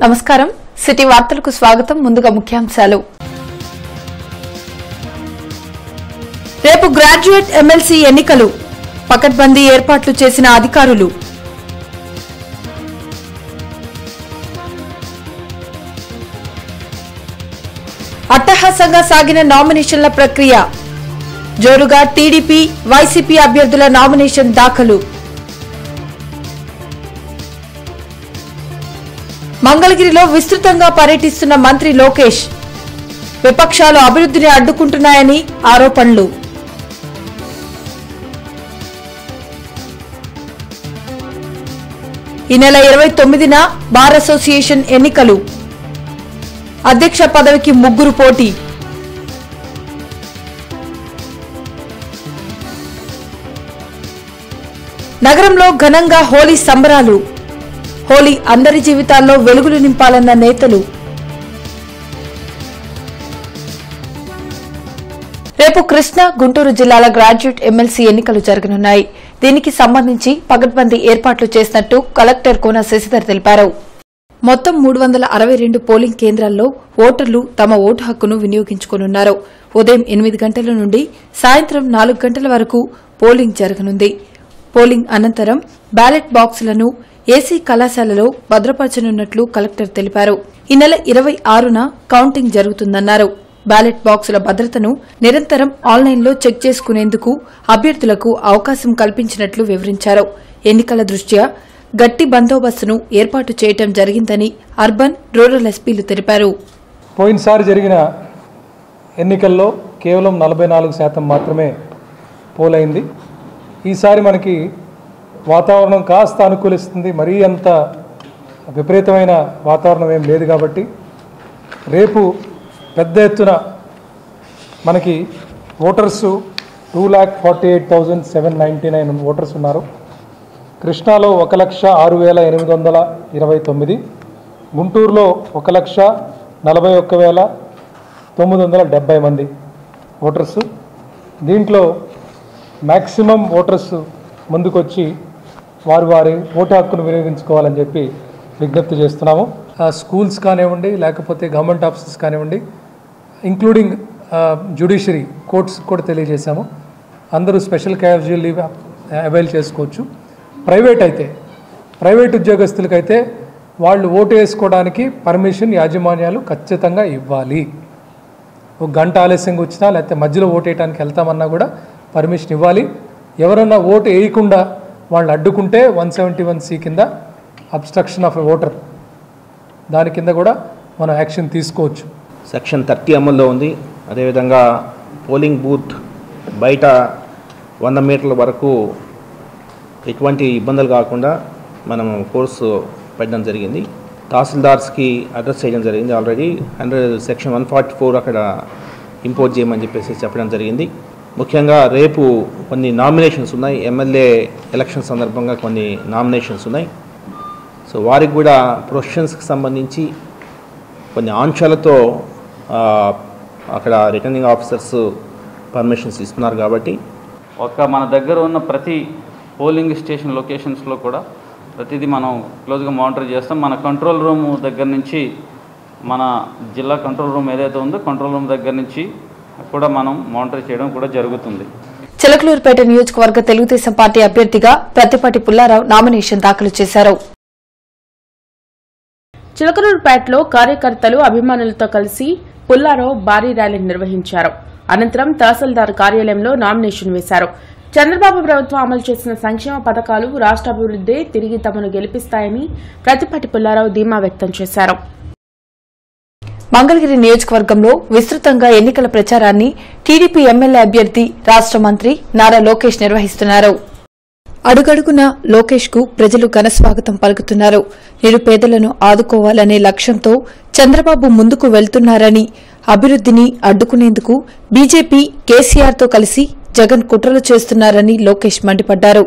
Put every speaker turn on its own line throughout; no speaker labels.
నమస్కారం సిటీ వార్తలకు స్వాగతం ముందుగా ముఖ్యాంశాలు రేపు గ్రాడ్యుయేట్ ఎమ్మెల్సీ ఎన్నికలు పకడ్బందీ ఏర్పాట్లు చేసిన అధికారులు అట్టహాసంగా సాగిన నామినేషన్ల ప్రక్రియ జోరుగా టీడీపీ వైసీపీ అభ్యర్థుల నామినేషన్ దాఖలు మంగళగిరిలో విస్తృతంగా పర్యటిస్తున్న మంత్రి లోకేష్ విపక్షాలు అభివృద్ధిని అడ్డుకుంటున్నాయని ఆరోపణలు ఈ నెల 29న బార్ అసోసియేషన్ ఎన్నికలు అధ్యక్ష పదవికి 3 పోటీ నగరంలో ఘనంగా హోలీ సంబరాలు హోలీ అందరి జీవితాల్లో వెలుగులు నింపాలన్న నేతలు రేపు కృష్ణా గుంటూరు జిల్లాల గ్రాడ్యుయేట్ ఎమ్మెల్సీ ఎన్నికలు జరగనున్నాయి. దీనికి సంబంధించి పకడ్బందీ ఏర్పాట్లు చేసినట్టు కలెక్టర్ కోన శశిధర్ తెలిపారు. మొత్తం 362 పోలింగ్ కేంద్రాల్లో ఓటర్లు తమ ఓటు హక్కును వినియోగించుకోనున్నారు. ఉదయం 8 గంటల నుండి సాయంత్రం 4 గంటల వరకు పోలింగ్ జరగనుంది. పోలింగ్ అనంతరం బ్యాలెట్ బాక్సులను ఏసీ కళాశాలలో భద్రపరచనున్నట్లు కలెక్టర్ తెలిపారు. ఈ నెల 26న కౌంటింగ్ జరుగుతుందన్నారు. బ్యాలెట్ బాక్సుల భద్రతను నిరంతరం ఆన్లైన్లో చెక్ చేసుకునేందుకు అభ్యర్థులకు అవకాశం కల్పించినట్లు వివరించారు. ఎన్నికల దృష్ట్యా గట్టి బందోబస్తును ఏర్పాటు చేయడం జరిగిందని అర్బన్ రూరల్ ఎస్పీలు తెలిపారు.
పోయినసారి జరిగిన ఎన్నికల్లో కేవలం 44% మాత్రమే పోలైంది. ఈసారి మనకి వాతావరణం కాస్త అనుకూలిస్తుంది. మరీ అంత విపరీతమైన వాతావరణం ఏం లేదు కాబట్టి రేపు పెద్ద ఎత్తున మనకి ఓటర్సు 2,48,799 ఓటర్స్ ఉన్నారు. కృష్ణాలో 1,06,829, గుంటూరులో 1,41,970 మంది ఓటర్సు. దీంట్లో మ్యాక్సిమం ఓటర్స్ ముందుకొచ్చి వారి ఓటు హక్కును వినియోగించుకోవాలని చెప్పి విజ్ఞప్తి చేస్తున్నాము. స్కూల్స్ కానివ్వండి, లేకపోతే గవర్నమెంట్ ఆఫీసెస్ కానివ్వండి, ఇంక్లూడింగ్ జ్యుడిషియరీ కోర్ట్స్ కూడా తెలియజేశాము. అందరూ స్పెషల్ క్యాజువల్ లీవ్ అవైల్ చేసుకోవచ్చు. ప్రైవేట్ ఉద్యోగస్తులకైతే వాళ్ళు ఓటు వేసుకోవడానికి పర్మిషన్ యాజమాన్యాలు ఖచ్చితంగా ఇవ్వాలి. ఒక గంట ఆలస్యంగా వచ్చినా లేకపోతే మధ్యలో ఓటు వేయడానికి వెళ్తామన్నా కూడా పర్మిషన్ ఇవ్వాలి. ఎవరన్నా ఓటు వేయకుండా వాళ్ళు అడ్డుకుంటే 171C కింద అబ్స్ట్రక్షన్ ఆఫ్ ఎ ఓటర్, దాని కింద కూడా మనం యాక్షన్ తీసుకోవచ్చు.
సెక్షన్ 30 అమల్లో ఉంది. అదేవిధంగా పోలింగ్ బూత్ బయట 100 మీటర్ల వరకు ఎటువంటి ఇబ్బందులు కాకుండా మనం కోర్సు పెట్టడం జరిగింది. తహసీల్దార్స్కి అడ్రస్ చేయడం జరిగింది. ఆల్రెడీ సెక్షన్ 144 అక్కడ ఇంపోర్ట్ చేయమని చెప్పేసి చెప్పడం జరిగింది. ముఖ్యంగా రేపు కొన్ని నామినేషన్స్ ఉన్నాయి. ఎమ్మెల్యే ఎలక్షన్ సందర్భంగా కొన్ని నామినేషన్స్ ఉన్నాయి. సో వారికి కూడా ప్రొఫెషన్స్కి సంబంధించి కొన్ని ఆంక్షలతో అక్కడ రిటర్నింగ్ ఆఫీసర్స్ పర్మిషన్స్ ఇస్తున్నారు. కాబట్టి
మన దగ్గర ఉన్న ప్రతి పోలింగ్ స్టేషన్ లొకేషన్స్లో కూడా ప్రతిదీ మనం క్లోజ్గా మానిటర్ చేస్తాం. మన కంట్రోల్ రూమ్ దగ్గర నుంచి, మన జిల్లా కంట్రోల్ రూమ్ ఏదైతే ఉందో కంట్రోల్ రూమ్ దగ్గర నుంచి కూడా మనం మానిటర్ చేయడం కూడా జరుగుతుంది.
చిలకలూరుపేట నియోజకవర్గ తెలుగుదేశం పార్టీ అభ్యర్థిగా ప్రత్తిపాటి పుల్లారావు నామినేషన్ దాఖలు చేశారు.
చిలకలూరుపేటలో కార్యకర్తలు అభిమానులతో కలిసి పుల్లారావు భారీ ర్యాలీ నిర్వహించారు. అనంతరం తహసీల్దార్ కార్యాలయంలో నామినేషన్ వేశారు. చంద్రబాబు ప్రభుత్వం అమలు చేసిన సంక్షేమ పథకాలు, రాష్ట్ర అభివృద్ధి తిరిగి తమను గెలిపిస్తాయని ప్రత్తిపాటి పుల్లారావు ధీమా వ్యక్తం చేశారు.
మంగళగిరి నియోజకవర్గంలో విస్తృతంగా ఎన్నికల ప్రచారాన్ని టీడీపీ ఎమ్మెల్యే అభ్యర్థి రాష్ట్ర మంత్రి నారా లోకేష్ నిర్వహిస్తున్నారు. అడుగడుగునా లోకేష్ కు ప్రజలు ఘనస్వాగతం పలుకుతున్నారు. నిరుపేదలను ఆదుకోవాలనే లక్ష్యంతో చంద్రబాబు ముందుకు వెళ్తున్నారని, అభివృద్ధిని అడ్డుకునేందుకు బీజేపీ కేసీఆర్తో కలిసి జగన్ కుట్రలు చేస్తున్నారని లోకేష్ మండిపడ్డారు.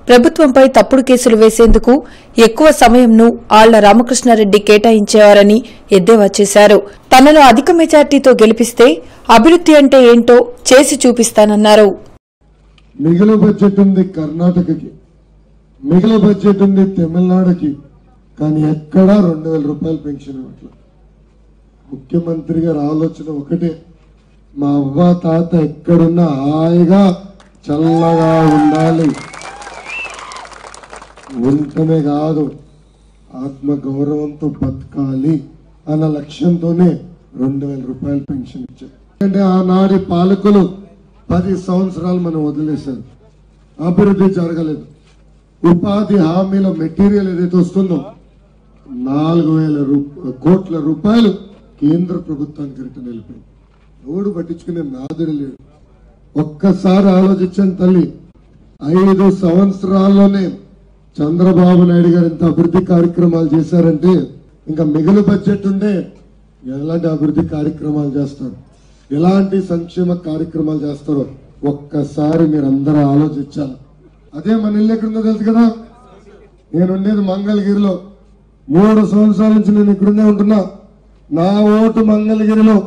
ప్రభుత్వంపై తప్పుడు కేసులు వేసేందుకు ఎక్కువ సమయంను ఆళ్ల రామకృష్ణారెడ్డి కేటాయించేవారని ఎద్దేవా చేశారు. తనను అధిక మెజార్టీతో గెలిపిస్తే అభివృద్ధి అంటే ఏంటో చేసి చూపిస్తానన్నారు.
మిగిలిన బడ్జెట్ ఉంది కర్ణాటకకి, మిగిలిన బడ్జెట్ ఉంది తమిళనాడుకి, కానీ ఎక్కడా 2000 రూపాయలు పెన్షన్ ఇవ్వట్లేదు. ముఖ్యమంత్రి గారి ఆలోచన ఒకటే, మా అవ్వ తాత ఎక్కడున్నా హాయిగా చల్లగా ఉండాలి, ఉండటమే కాదు ఆత్మ గౌరవంతో బతకాలి అన్న లక్ష్యంతోనే 2000 రూపాయలు పెన్షన్ ఇచ్చారు. అంటే ఆనాటి పాలకులు 10 సంవత్సరాలు మనం వదిలేశారు, అభివృద్ధి జరగలేదు. ఉపాధి హామీల మెటీరియల్ ఏదైతే వస్తుందో 4000 కోట్ల రూపాయలు కేంద్ర ప్రభుత్వానికి రిటర్న్ వెళ్ళిపోయింది. ఎవడు పట్టించుకునే నాదుడు లేడు. ఒక్కసారి ఆలోచించండి తల్లి, 5 సంవత్సరాల్లోనే చంద్రబాబు నాయుడు గారు ఎంత అభివృద్ధి కార్యక్రమాలు చేశారంటే ఇంకా మిగులు బడ్జెట్ ఉంటే ఎలాంటి అభివృద్ధి కార్యక్రమాలు చేస్తారు, ఎలాంటి సంక్షేమ కార్యక్రమాలు చేస్తారో ఒక్కసారి మీరు అందరూ ఆలోచించాలి. అదే మన ఇల్లు ఎక్కడుందో తెలుసు కదా, నేను ఉండేది మంగళగిరిలో. 3 సంవత్సరాల నుంచి నేను ఇక్కడుండే ఉంటున్నా. నా ఓటు మంగళగిరిలో,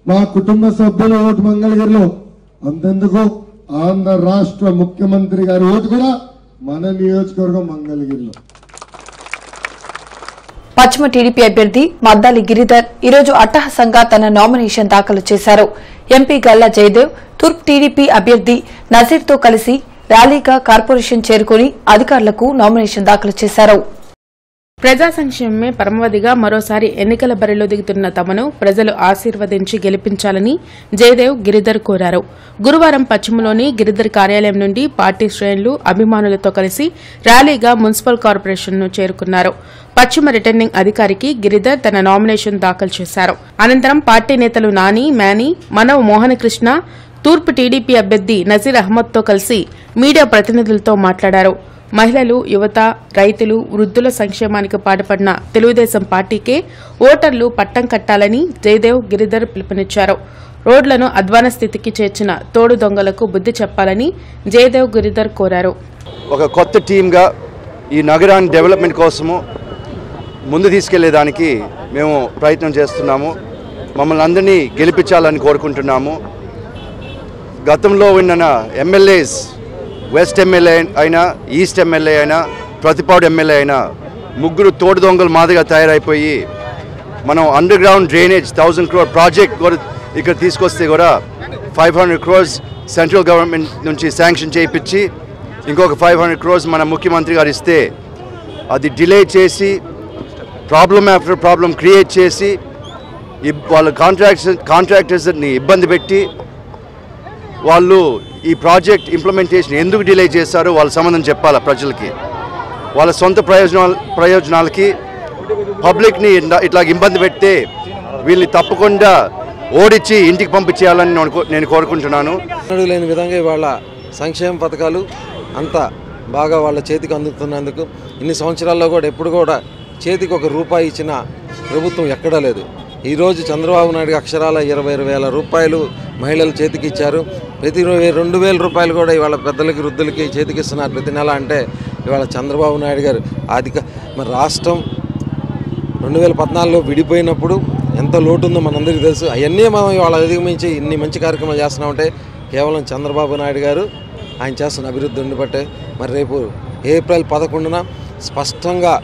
మా కుటుంబ సభ్యుల ఓటు మంగళగిరిలో. అంతెందుకు ఆంధ్ర రాష్ట్ర ముఖ్యమంత్రి గారి ఓటు కూడా మన నియోజకవర్గం మంగళగిరిలో.
పశ్చిమ టీడీపీ అభ్యర్థి మద్దాలి గిరిధర్ ఈరోజు అట్టహాసంగా తన నామినేషన్ దాఖలు చేశారు. ఎంపీ గల్లా జయదేవ్ తూర్పు టీడీపీ అభ్యర్థి నజీర్తో కలిసి ర్యాలీగా కార్పొరేషన్ చేరుకుని అధికారులకు నామినేషన్ దాఖలు చేశారు.
ప్రజా సంక్షేమమే పరమావధిగా మరోసారి ఎన్నికల బరిలో దిగుతున్న తమను ప్రజలు ఆశీర్వదించి గెలిపించాలని జయదేవ్ గిరిధర్ కోరారు. గురువారం పశ్చిమలోని గిరిధర్ కార్యాలయం నుండి పార్టీ శ్రేణులు అభిమానులతో కలిసి ర్యాలీగా మున్సిపల్ కార్పొరేషన్ను చేరుకున్నారు. పశ్చిమ రిటర్నింగ్ అధికారికి గిరిధర్ తన నామినేషన్ దాఖలు చేశారు. అనంతరం పార్టీ నేతలు నాని, మేనీ, మనవ్ మోహనకృష్ణ, తూర్పు టీడీపీ అభ్యర్థి నజీర్ అహ్మద్తో కలిసి మీడియా ప్రతినిధులతో మాట్లాడారు. మహిళలు, యువత, రైతులు, వృద్ధుల సంక్షేమానికి పాటుపడిన తెలుగుదేశం పార్టీకే ఓటర్లు పట్టం కట్టాలని జయదేవ్ గిరిధర్ పిలుపునిచ్చారు. రోడ్లను అధ్వాన స్థితికి చేర్చిన తోడు దొంగలకు బుద్ది చెప్పాలని జయదేవ్ గిరిధర్ కోరారు.
ఒక కొత్త టీమ్గా ఈ నగరాన్ని డెవలప్మెంట్ కోసము ముందు తీసుకెళ్లేదానికి మేము ప్రయత్నం చేస్తున్నాము. మమ్మల్ని అందరినీ గెలిపించాలని కోరుకుంటున్నాము. గతంలో ఉన్న ఎమ్మెల్యేస్, వెస్ట్ ఎమ్మెల్యే అయినా, ఈస్ట్ ఎమ్మెల్యే అయినా, ప్రతిపాడు ఎమ్మెల్యే అయినా ముగ్గురు తోడు దొంగలు మాదిరిగా తయారైపోయి మనం under ground drainage 1000 crore project కూడా ఇక్కడ తీసుకొస్తే కూడా 500 crores సెంట్రల్ గవర్నమెంట్ నుంచి శాంక్షన్ చేయించి ఇంకొక 500 crores మన ముఖ్యమంత్రి గారు ఇస్తే అది డిలే చేసి ప్రాబ్లం ఆఫ్టర్ ప్రాబ్లం క్రియేట్ చేసి వాళ్ళ కాంట్రాక్టర్స్ని ఇబ్బంది పెట్టి వాళ్ళు ఈ ప్రాజెక్ట్ ఇంప్లిమెంటేషన్ ఎందుకు డిలే చేశారో వాళ్ళ సంబంధం చెప్పాలి ప్రజలకి. వాళ్ళ సొంత ప్రయోజనాలకి పబ్లిక్ని ఇట్లా ఇబ్బంది పెడితే వీళ్ళని తప్పకుండా ఓడించి ఇంటికి పంపించేయాలని నేను కోరుకుంటున్నాను.
లేని విధంగా ఇవాళ సంక్షేమ పథకాలు అంత బాగా వాళ్ళ చేతికి అందుతున్నందుకు ఇన్ని సంవత్సరాల్లో కూడా ఎప్పుడు కూడా చేతికి ₹1 ఇచ్చిన ప్రభుత్వం ఎక్కడా లేదు. ఈరోజు చంద్రబాబు నాయుడు అక్షరాల 20,000 రూపాయలు మహిళల చేతికి ఇచ్చారు. ప్రతి 2,000 రూపాయలు కూడా ఇవాళ పెద్దలకి, వృద్ధులకి చేతికి ఇస్తున్నారు ప్రతి నెల. అంటే ఇవాళ చంద్రబాబు నాయుడు గారు మరి రాష్ట్రం 2014లో విడిపోయినప్పుడు ఎంత లోటు ఉందో మనందరికీ తెలుసు. అవన్నీ మనం ఇవాళ అధిగమించి ఇన్ని మంచి కార్యక్రమాలు చేస్తున్నామంటే కేవలం చంద్రబాబు నాయుడు గారు ఆయన చేస్తున్న అభివృద్ధి ఉండిబట్టే. మరి రేపు ఏప్రిల్ 11న స్పష్టంగా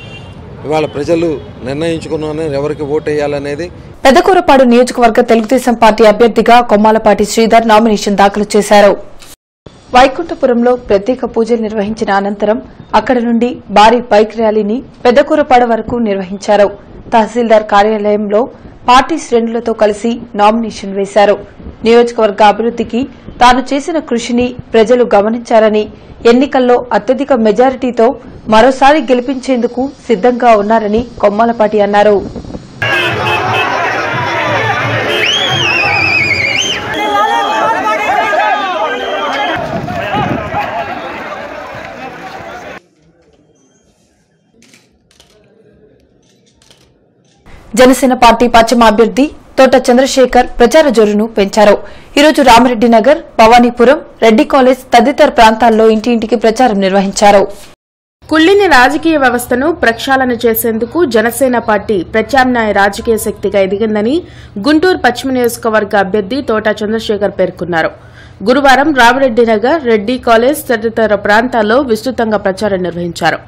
ఇవాళ ప్రజలు నిర్ణయించుకున్నాను ఎవరికి ఓటు వేయాలనేది.
పెదకూరపాడు నియోజకవర్గ తెలుగుదేశం పార్టీ అభ్యర్థిగా కొమ్మాలపాటి శ్రీధర్ నామినేషన్ దాఖలు చేశారు. వైకుంఠపురంలో ప్రత్యేక పూజలు నిర్వహించిన అనంతరం అక్కడి నుండి భారీ బైక్ ర్యాలీని పెదకూరపాడు వరకు నిర్వహించారు. తహసీల్దార్ కార్యాలయంలో పార్టీ శ్రేణులతో కలిసి నామినేషన్ వేశారు. నియోజకవర్గ అభివృద్దికి తాను చేసిన కృషిని ప్రజలు గమనించారని, ఎన్నికల్లో అత్యధిక మెజారిటీతో మరోసారి గెలిపించేందుకు సిద్దంగా ఉన్నారని కొమ్మాలపాటి అన్నారు. జనసేన పార్టీ పశ్చిమ అభ్యర్థి తోట చంద్రశేఖర్ ప్రచార జోరును పెంచారు. ఈరోజు రామిరెడ్డి నగర్, భవానీపురం, రెడ్డి కాలేజ్ తదితర ప్రాంతాల్లో ఇంటింటికి ప్రచారం నిర్వహించారు.
కుళ్లిని రాజకీయ వ్యవస్థను ప్రక్షాళన చేసేందుకు జనసేన పార్టీ ప్రత్యామ్నాయ రాజకీయ శక్తిగా ఎదిగిందని గుంటూరు పశ్చిమ నియోజకవర్గ అభ్యర్థి తోట చంద్రశేఖర్ పేర్కొన్నారు. గురువారం రామిరెడ్డి నగర్, రెడ్డి కాలేజ్ తదితర ప్రాంతాల్లో విస్తృతంగా ప్రచారం నిర్వహించారు.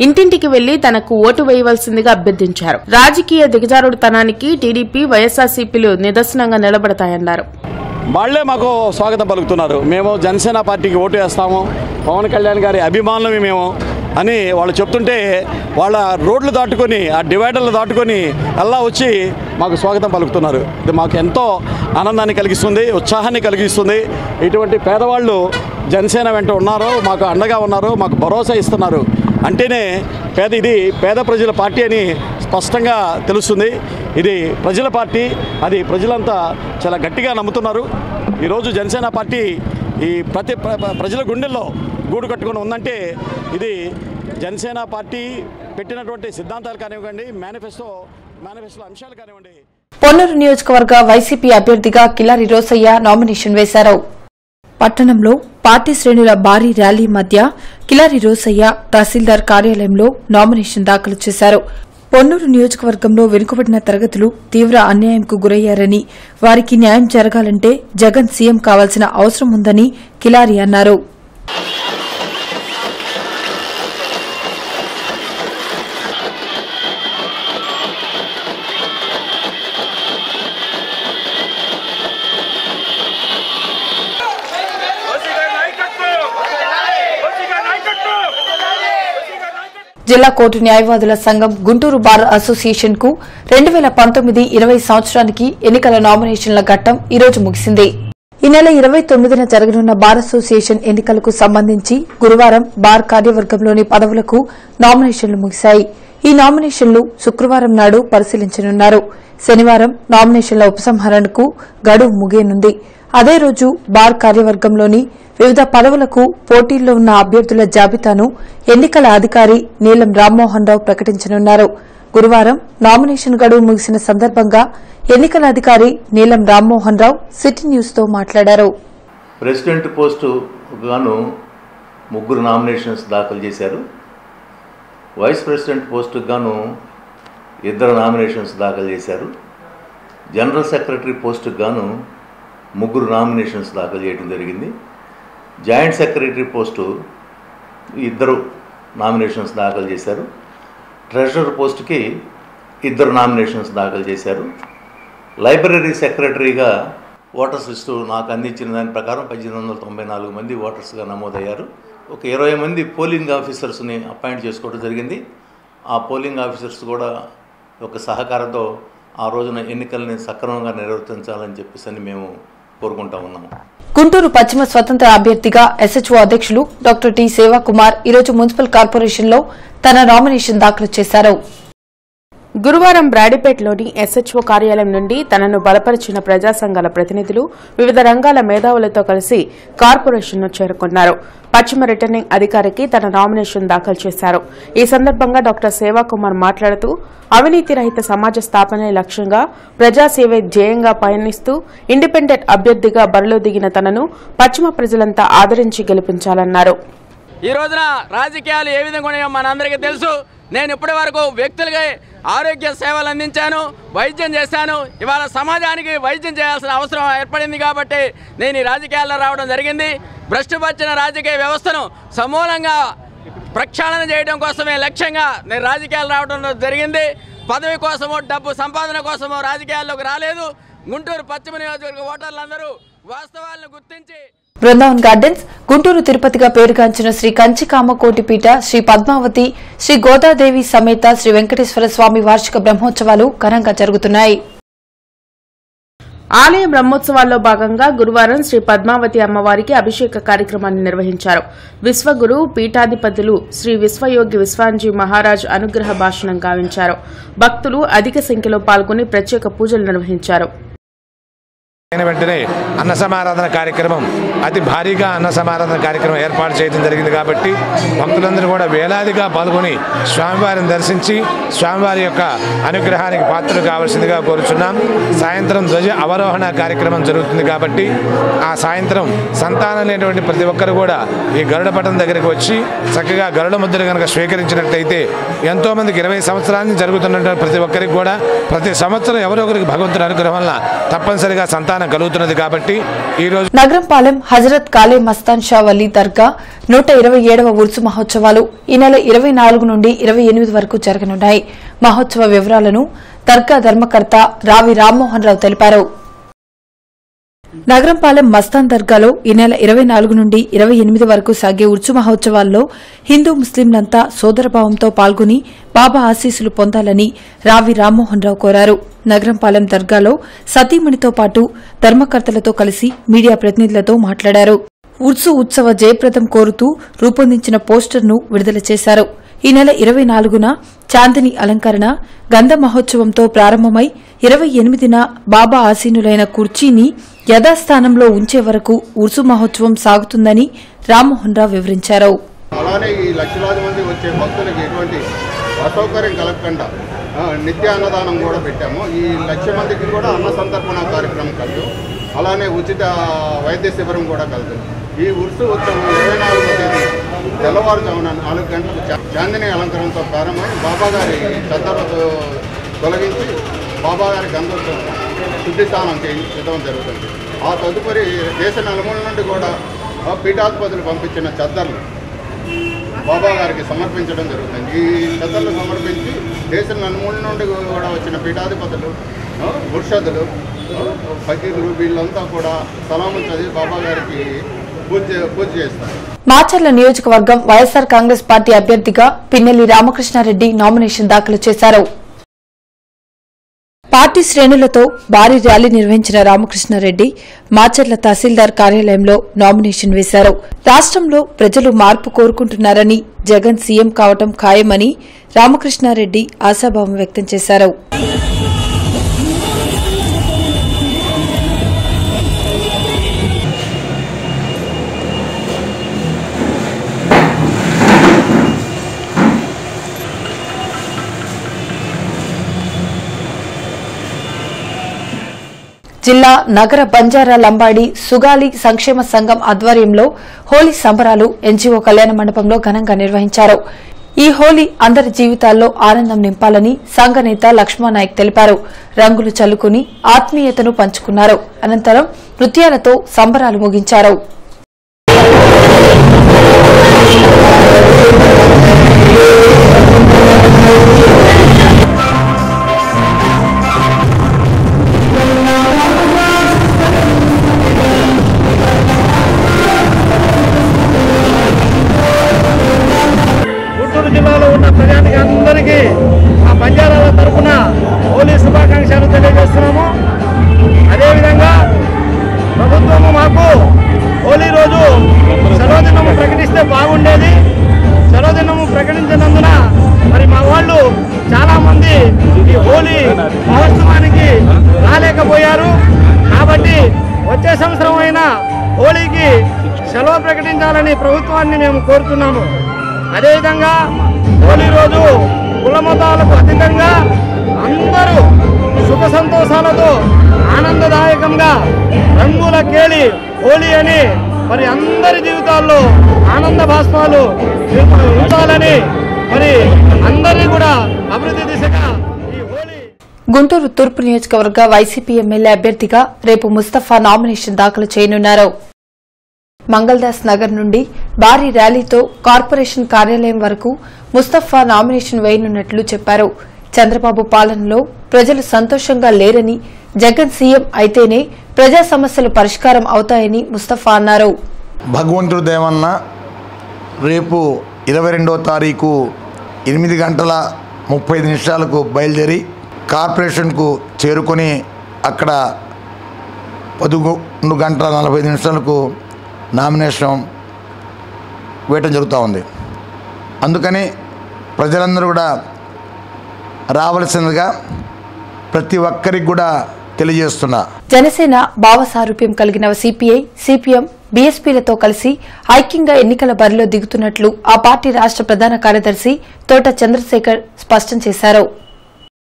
ఇంటింటికి వెళ్లి తనకు ఓటు వేయవలసిందిగా అభ్యర్థించారు. రాజకీయ దిగజారుడుతనానికి టీడీపీ, వైఎస్ఆర్సీపీలు నిదర్శనంగా నిలబడతాయన్నారు.
వాళ్లే మాకు స్వాగతం పలుకుతున్నారు. మేము జనసేన పార్టీకి ఓటు వేస్తాము, పవన్ కళ్యాణ్ గారి అభిమానులమే మేము అని వాళ్ళు చెప్తుంటే వాళ్ళ రోడ్లు దాటుకొని, ఆ డివైడర్లు దాటుకొని అలా వచ్చి మాకు స్వాగతం పలుకుతున్నారు. ఇది మాకు ఎంతో ఆనందాన్ని కలిగిస్తుంది, ఉత్సాహాన్ని కలిగిస్తుంది. ఇటువంటి పేదవాళ్ళు జనసేన వెంట ఉన్నారు, మాకు అండగా ఉన్నారు, మాకు భరోసా ఇస్తున్నారు అంటేనే ఇది పేద ప్రజల పార్టీ అని స్పష్టంగా తెలుస్తుంది. ఇది ప్రజల పార్టీ, అది ప్రజలంతా చాలా గట్టిగా నమ్ముతున్నారు. ఈరోజు జనసేన పార్టీ ఈ ప్రజల గుండెల్లో గూడు కట్టుకొని ఉందంటే ఇది జనసేన పార్టీ పెట్టినటువంటి సిద్ధాంతాలు కానివ్వండి, మేనిఫెస్టో అంశాలు కానివ్వండి.
పొన్నూరు నియోజకవర్గ వైసీపీ అభ్యర్థిగా కిలారి రోసయ్య నామినేషన్ వేశారు. పట్టణంలో పార్టీ శ్రేణుల భారీ ర్యాలీ మధ్య కిలారి రోసయ్య తహసీల్దార్ కార్యాలయంలో నామినేషన్ దాఖలు చేశారు. పొన్నూరు నియోజకవర్గంలో వెనుకబడిన తరగతులు తీవ్ర అన్యాయంకు గురయ్యారని, వారికి న్యాయం జరగాలంటే జగన్ సీఎం కావాల్సిన అవసరం ఉందని కిలారి అన్నారు. జిల్లా కోర్టు న్యాయవాదుల సంఘం గుంటూరు బార్ అసోసియేషన్ కు 2019-20 సంవత్సరానికి ఎన్నికల నామినేషన్ల ఘట్టం ఈ రోజు ముగిసింది. ఈ నెల 29న జరగనున్న బార్ అసోసియేషన్ ఎన్నికలకు సంబంధించి గురువారం బార్ కార్యవర్గంలోని పదవులకు నామినేషన్లు ముగిశాయి. ఈ నామినేషన్లు శుక్రవారం నాడు పరిశీలించనున్నారు. శనివారం నామినేషన్ల ఉపసంహరణకు గడువు ముగియనుంది. అదే రోజు బార్ కార్యవర్గంలోని వివిధ పదవులకు పోటీల్లో ఉన్న అభ్యర్థుల జాబితాను ఎన్నికల అధికారి నీలం రామ్మోహన్ రావు ప్రకటించనున్నారు. గురువారం నామినేషన్ గడువు ముగిసిన సందర్భంగా ఎన్నికల అధికారి నీలం రామ్మోహన్ రావు సిటీ న్యూస్ తో మాట్లాడారు.
ప్రెసిడెంట్ పోస్టు గాను 3 నామినేషన్స్ దాఖలు చేశారు. వైస్ ప్రెసిడెంట్ పోస్టుకు గాను 2 నామినేషన్స్ దాఖలు చేశారు. జనరల్ సెక్రటరీ పోస్టుకు గాను 3 నామినేషన్స్ దాఖలు చేయడం జరిగింది. జాయింట్ సెక్రటరీ పోస్టు 2 నామినేషన్స్ దాఖలు చేశారు. ట్రెజరర్ పోస్టుకి 2 నామినేషన్స్ దాఖలు చేశారు. లైబ్రరీ సెక్రటరీగా ఓటర్స్ లిస్టు నాకు అందించిన దాని ప్రకారం 1894 మంది ఓటర్స్గా నమోదయ్యారు. ఒక 20 మంది పోలింగ్ ఆఫీసర్స్ని అపాయింట్ చేసుకోవడం జరిగింది. ఆ పోలింగ్ ఆఫీసర్స్ కూడా ఒక సహకారంతో ఆ రోజున ఎన్నికల్ని సక్రమంగా నిర్వర్తించాలని చెప్పేసి మేము కోరుకుంటా ఉన్నాము.
గుంటూరు పశ్చిమ స్వతంత్ర అభ్యర్థిగా ఎస్హెచ్ఓ అధ్యక్షులు డాక్టర్ టి సేవాకుమార్ ఈరోజు మున్సిపల్ కార్పొరేషన్లో తన నామినేషన్ దాఖలు చేశారు.
గురువారం బ్రాడీపేటలోని ఎస్హెచ్ఓ కార్యాలయం నుండి తనను బలపరిచిన ప్రజా సంఘాల ప్రతినిధులు వివిధ రంగాల మేధావులతో కలిసి కార్పొరేషన్ను చేరుకున్నారు. పశ్చిమ రిటర్నింగ్ అధికారికి తన నామినేషన్ దాఖలు చేశారు. ఈ సందర్భంగా డాక్టర్ సేవాకుమార్ మాట్లాడుతూ అవినీతి రహిత సమాజ స్థాపనే లక్ష్యంగా ప్రజాసేవే ధ్యేయంగా పయనిస్తూ ఇండిపెండెంట్ అభ్యర్థిగా బరిలో దిగిన తనను పశ్చిమ ప్రజలంతా ఆదరించి గెలిపించాలన్నారు.
ఈ రోజున రాజకీయాలు ఏ విధంగా ఉన్నాయో మనందరికీ తెలుసు. నేను ఇప్పటి వరకు వ్యక్తులకి ఆరోగ్య సేవలు అందించాను, వైద్యం చేశాను. ఇవాళ సమాజానికి వైద్యం చేయాల్సిన అవసరం ఏర్పడింది కాబట్టి నేను ఈ రాజకీయాల్లో రావడం జరిగింది. భ్రష్టుపరిచిన రాజకీయ వ్యవస్థను సమూలంగా ప్రక్షాళన చేయడం కోసమే లక్ష్యంగా నేను రాజకీయాలు రావడం జరిగింది. పదవి కోసమో డబ్బు సంపాదన కోసమో రాజకీయాల్లోకి రాలేదు. గుంటూరు పశ్చిమ నియోజకవర్గ ఓటర్లందరూ వాస్తవాలను గుర్తించి
బృందావన్ గార్డెన్స్, గుంటూరు తిరుపతిగా పేరుగాంచిన శ్రీ కంచి కామకోటిపీఠ శ్రీ పద్మావతి శ్రీ గోదాదేవి సమేత శ్రీ వెంకటేశ్వర స్వామి వార్షిక బ్రహ్మోత్సవాలు ఘనంగా జరుగుతున్నాయి.
ఆలయ బ్రహ్మోత్సవాల్లో భాగంగా గురువారం శ్రీ పద్మావతి అమ్మవారికి అభిషేక కార్యక్రమాన్ని నిర్వహించారు. విశ్వగురు పీఠాధిపతులు శ్రీ విశ్వయోగి విశ్వాంజీ మహారాజ్ అనుగ్రహ భాషణం గావించారు. భక్తులు అధిక సంఖ్యలో పాల్గొని ప్రత్యేక పూజలు నిర్వహించారు.
వెంటనే అన్న సమారాధన కార్యక్రమం అతి భారీగా అన్న సమారాధన కార్యక్రమం ఏర్పాటు చేయడం జరిగింది కాబట్టి భక్తులందరూ కూడా వేలాదిగా పాల్గొని స్వామివారిని దర్శించి స్వామివారి యొక్క అనుగ్రహానికి పాత్రలు కావాల్సిందిగా కోరుచున్నాం. సాయంత్రం ధ్వజ అవరోహణ కార్యక్రమం జరుగుతుంది కాబట్టి ఆ సాయంత్రం సంతానం లేనటువంటి ప్రతి ఒక్కరు కూడా ఈ గరుడ పటం దగ్గరికి వచ్చి చక్కగా గరుడ ముద్ర కనుక స్వీకరించినట్లయితే ఎంతోమందికి 20 సంవత్సరాల నుంచి జరుగుతున్నటువంటి ప్రతి ఒక్కరికి కూడా ప్రతి సంవత్సరం ఎవరో ఒకరికి భగవంతుడి అనుగ్రహం వల్ల తప్పనిసరిగా సంతానం అవగాహన కలుగుతున్నది. కాబట్టి ఈరోజు
నగరంపాలెం హజరత్ కాలే మస్తాన్ షా వలీ దర్గా 127వ ఉర్సు మహోత్సవాలు ఈ నెల 24 నుండి 28 వరకు జరగనున్నాయి. మహోత్సవ వివరాలను దర్గా ధర్మకర్త రావి రామ్మోహన్ రావు తెలిపారు. నగరంపాలెం మస్తాన్ దర్గాలో ఈ నెల 24 నుండి 28 వరకు సాగే ఉర్సు మహోత్సవాల్లో హిందూ ముస్లింలంతా సోదరభావంతో పాల్గొని బాబా ఆశీస్సులు పొందాలని రావి రామ్మోహన్ రావు కోరారు. నగరంపాలెం దర్గాలో సతీమణితో పాటు ధర్మకర్తలతో కలిసి మీడియా ప్రతినిధులతో మాట్లాడారు. ఉర్సు ఉత్సవ జయప్రదం కోరుతూ రూపొందించిన పోస్టర్ను విడుదల చేశారు. ఈ నెల 24న చాందిని అలంకరణ గంధ మహోత్సవంతో ప్రారంభమై 28న బాబా ఆసీనులైన కుర్చీని యథాస్థానంలో ఉంచే వరకు ఉర్సు మహోత్సవం సాగుతుందని రామ్మోహన్ రావు వివరించారు.
అలానే ఈ లక్షలాది మంది వచ్చే భక్తులకు ఎటువంటి అసౌకర్యం కలగకుండా నిత్య అన్నదానం కూడా పెట్టాము. ఈ 1,00,000 మందికి కూడా అన్న సంతర్పణ కార్యక్రమం కలదు. అలానే ఉచిత వైద్య శిబిరం కూడా కలదు. ఈ ఉర్సు ఉత్సవం 24వ తేదీ తెల్లవారుజామున 4 గంటలకు చాందిని అలంకరణతో ప్రారంభమై బాబాగారి చద్దలతో తొలగించి బాబాగారి గంధోత్సవం శుద్ధి స్నానం చేయించడం జరుగుతుంది. ఆ తదుపరి దేశ నలుమూల నుండి కూడా పీఠాధిపతులు పంపించిన చద్దర్లు బాబాగారికి సమర్పించడం జరుగుతుంది. ఈ చద్దర్లు సమర్పించి దేశ నలుమూల నుండి కూడా వచ్చిన పీఠాధిపతులు ముర్షదులు ఫకీరులు వీళ్ళంతా కూడా సలాములు చదివి బాబాగారికి పూజ చేస్తారు.
మాచర్ల నియోజకవర్గం వైఎస్సార్ కాంగ్రెస్ పార్టీ అభ్యర్థిగా పిన్నెల్లి రామకృష్ణారెడ్డి నామినేషన్ దాఖలు చేశారు. పార్టీ శ్రేణులతో భారీ ర్యాలీ నిర్వహించిన రామకృష్ణారెడ్డి మాచర్ల తహసీల్దార్ కార్యాలయంలో నామినేషన్ వేశారు. రాష్ట్రంలో ప్రజలు మార్పు కోరుకుంటున్నారని, జగన్ సీఎం కావటం ఖాయమని రామకృష్ణారెడ్డి ఆశాభావం వ్యక్తం చేశారు. జిల్లా నగర బంజారా లంబాడి సుగాలి సంక్షేమ సంఘం ఆధ్వర్యంలో హోలీ సంబరాలు ఎన్జీఓ కళ్యాణ మండపంలో ఘనంగా నిర్వహించారు. ఈ హోలీ అందరి జీవితాల్లో ఆనందం నింపాలని సంఘ నేత లక్ష్మణనాయక్ తెలిపారు. రంగులు చల్లుకుని ఆత్మీయతను పంచుకున్నారు. అనంతరం నృత్యాలతో సంబరాలు ముగించారు.
జిల్లాలో ఉన్న ప్రజానికి అందరికీ మా బంజారాల తరఫున హోలీ శుభాకాంక్షలు తెలియజేస్తున్నాము. అదేవిధంగా ప్రభుత్వము మాకు హోలీ రోజు సెలవు దినము ప్రకటిస్తే బాగుండేది. సెలవు దినము ప్రకటించినందున మరి మా వాళ్ళు చాలామంది ఈ హోలీ మహోత్సవానికి రాలేకపోయారు. కాబట్టి వచ్చే సంవత్సరం అయినా హోలీకి సెలవు ప్రకటించాలని ప్రభుత్వాన్ని మేము కోరుతున్నాము. అదేవిధంగా హోలీ రోజు కుల మతాలకు అతీతంగా అందరూ సుఖ సంతోషాలతో ఆనందదాయకంగా రంగుల కేళి హోలీ అని మరి అందరి జీవితాల్లో ఆనంద భాష్పాలు ఉంచాలని మరి అందరినీ కూడా అభివృద్ధి దిశగా ఈ హోలీ.
గుంటూరు తూర్పు నియోజకవర్గ వైసీపీ ఎమ్మెల్యే అభ్యర్థిగా రేపు ముస్తఫా నామినేషన్ దాఖలు చేయనున్నారు. మంగళదాస్ నగర్ నుండి భారీ ర్యాలీతో కార్పొరేషన్ కార్యాలయం వరకు ముస్తఫా నామినేషన్ వేయనున్నట్లు చెప్పారు. చంద్రబాబు పాలనలో ప్రజలు సంతోషంగా లేరని, జగన్ సీఎం అయితేనే ప్రజా సమస్యలు పరిష్కారం అవుతాయని ముస్తఫా అన్నారు.
భగవంతుడు దేవన్న రేపు 22వ తారీఖు 8:35 బయలుదేరి కార్పొరేషన్కు చేరుకొని అక్కడ 11:45 నామినేషన్ వేయటం జరుగుతూ ఉంది. అందుకని ప్రజలందరూ కూడా రావాల్సిందిగా ప్రతి ఒక్కరికి కూడా తెలియజేస్తున్నా.
జనసేన భావసారూప్యం కలిగిన సిపిఐ, సిపిఎం, బీఎస్పీలతో కలిసి ఐక్యంగా ఎన్నికల బరిలో దిగుతున్నట్లు ఆ పార్టీ రాష్ట్ర ప్రధాన కార్యదర్శి తోట చంద్రశేఖర్ స్పష్టం చేశారు.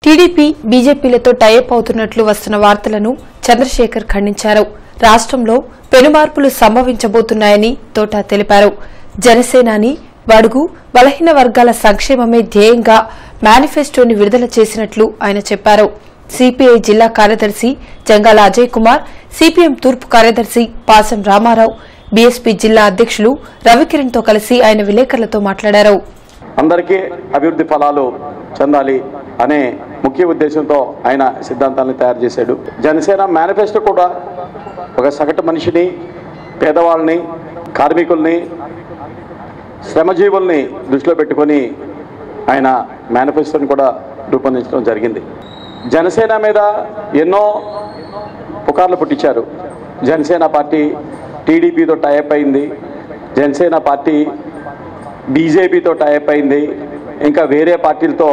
టీడీపీ, బీజేపీలతో టైఅప్ అవుతున్నట్లు వస్తున్న వార్తలను చంద్రశేఖర్ ఖండించారు. రాష్ట్రంలో పెనుమార్పులు సంభవించబోతున్నాయని తోట తెలిపారు. జనసేనాని బడుగు బలహీన వర్గాల సంక్షేమమే ధ్యేయంగా మేనిఫెస్టోని విడుదల చేసినట్లు ఆయన చెప్పారు. సిపిఐ జిల్లా కార్యదర్శి జంగాల అజయ్ కుమార్, సిపిఎం తూర్పు కార్యదర్శి పాసం రామారావు, బీఎస్పీ జిల్లా అధ్యక్షులు రవికిరణ్ తో కలిసి ఆయన విలేకరులతో మాట్లాడారు.
అందరికీ అభివృద్ధి ఫలాలు చెందాలి అనే ముఖ్య ఉద్దేశంతో ఆయన సిద్ధాంతాలను తయారు చేశాడు. జనసేన మేనిఫెస్టో కూడా ఒక సగటు మనిషిని, పేదవాళ్ళని, కార్మికుల్ని, శ్రమజీవుల్ని దృష్టిలో పెట్టుకొని ఆయన మేనిఫెస్టోని కూడా రూపొందించడం జరిగింది. జనసేన మీద ఎన్నో పుకార్లు పుట్టించారు. జనసేన పార్టీ టీడీపీతో టైఅప్ అయింది, జనసేన పార్టీ బీజేపీతో టైఅప్ అయింది, ఇంకా వేరే పార్టీలతో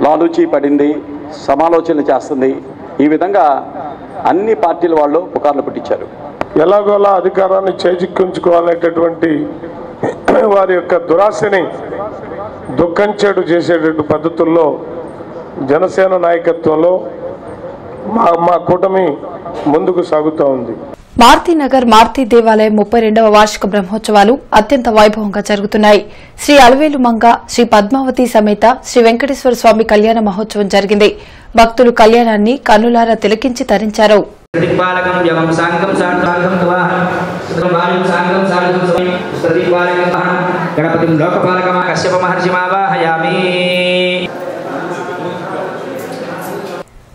లాలూచీ పడింది, సమాలోచనలు చేస్తుంది. ఈ విధంగా అన్ని పార్టీల వాళ్ళు పుకార్లు పుట్టించారు.
ఎలాగోలా అధికారాన్ని చేజిక్కించుకోవాలనేటటువంటి వారి యొక్క దురాశని దుఃఖంచేటు చేసేటటువంటి పద్ధతుల్లో జనసేన నాయకత్వంలో మా కూటమి ముందుకు సాగుతూ ఉంది.
మారుతీనగర్ మారుతీ దేవాలయం 32వ వార్షిక బ్రహ్మోత్సవాలు అత్యంత వైభవంగా జరుగుతున్నాయి. శ్రీ అలవేలు మంగ, శ్రీ పద్మావతి సమేత శ్రీ వెంకటేశ్వర స్వామి కళ్యాణ మహోత్సవం జరిగింది. భక్తులు కళ్యాణాన్ని కన్నులారా తిలకించి తరించారు.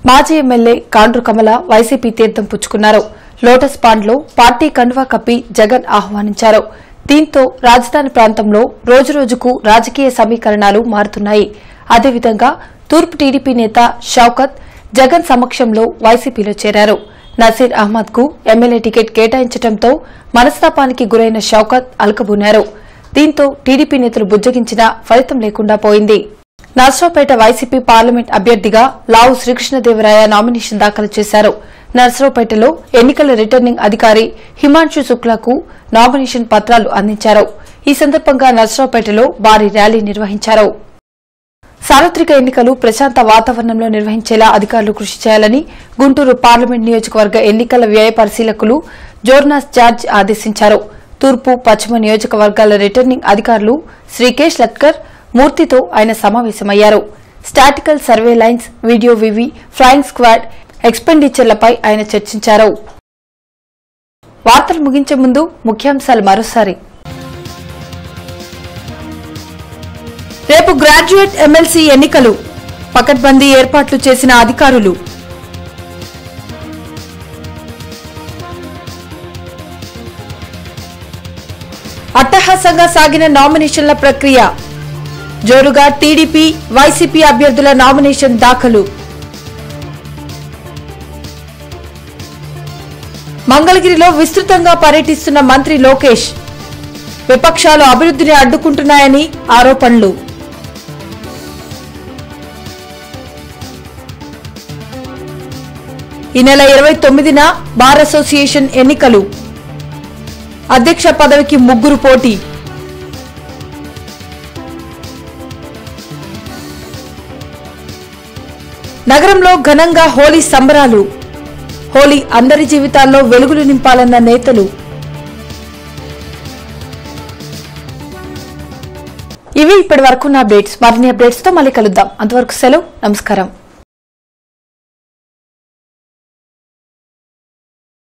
మాజీ ఎమ్మెల్యే కాండ్రు కమల వైసీపీ తీర్థం పుచ్చుకున్నారు. లోటస్ పాండ్లో పార్టీ కండువా కప్పి జగన్ ఆహ్వానించారు. దీంతో రాజధాని ప్రాంతంలో రోజురోజుకు రాజకీయ సమీకరణాలు మారుతున్నాయి. అదేవిధంగా తూర్పు టీడీపీ నేత షౌకత్ జగన్ సమక్షంలో వైసీపీలో చేరారు. నసీర్ అహ్మద్ కు ఎమ్మెల్యే టికెట్ కేటాయించడంతో మనస్తాపానికి గురైన షౌకత్ అలకబూనారు. దీంతో టీడీపీ నేతలు బుజ్జగించినా ఫలితం లేకుండా పోయింది. నర్సరావుపేట వైసీపీ పార్లమెంట్ అభ్యర్థిగా లావు శ్రీకృష్ణదేవరాయ నామినేషన్ దాఖలు చేశారు. నర్సరావుపేటలో ఎన్నికల రిటర్నింగ్ అధికారి హిమాంశు శుక్లాకు నామినేషన్ పత్రాలు అందించారు. ఈ సందర్భంగా నర్సరావుపేటలో భారీ ర్యాలీ నిర్వహించారు. సార్వత్రిక ఎన్నికలు ప్రశాంత వాతావరణంలో నిర్వహించేలా అధికారులు కృషి చేయాలని గుంటూరు పార్లమెంట్ నియోజకవర్గ ఎన్నికల వ్యయ పరిశీలకులు జోర్నాస్ జార్జ్ ఆదేశించారు. తూర్పు, పశ్చిమ నియోజకవర్గాల రిటర్నింగ్ అధికారులు శ్రీకేష్ లట్కర్, మూర్తితో ఆయన సమావేశమయ్యారు. స్టాటికల్ సర్వే లైన్స్, వీడియో వివి, ఫ్లయింగ్ స్క్వాడ్ ఎక్స్పెండిచర్లపై ఆయన చర్చించారు. వార్తలు ముగించే ముందు ముఖ్యాంశాలు మరోసారి. రేపు గ్రాడ్యుయేట్ ఎమ్మెల్సీ ఎన్నికలు, పకడ్బందీ ఏర్పాట్లు చేసిన అధికారులు. అట్టహాసంగా సాగిన నామినేషన్ల ప్రక్రియ. జోరుగా టీడీపీ, వైసీపీ అభ్యర్థుల నామినేషన్ దాఖలు. మంగళగిరిలో విస్తృతంగా పర్యటిస్తున్న మంత్రి లోకేష్. విపక్షాలు అభివృద్ధిని అడ్డుకుంటున్నాయని ఆరోపణలు. ఈ నెల 29న బార్ అసోసియేషన్ ఎన్నికలు. అధ్యక్ష పదవికి 3 పోటీ. నగరంలో ఘనంగా హోలీ సంబరాలు. హోలీ అందరి జీవితాల్లో వెలుగులు నింపాలన్న నేతలు. ఇవి ఇప్పటి వరకున్న అప్డేట్స్. మరిన్ని అప్డేట్స్ తో మళ్ళీ కలుద్దాం. అంతవరకు సెలవు, నమస్కారం.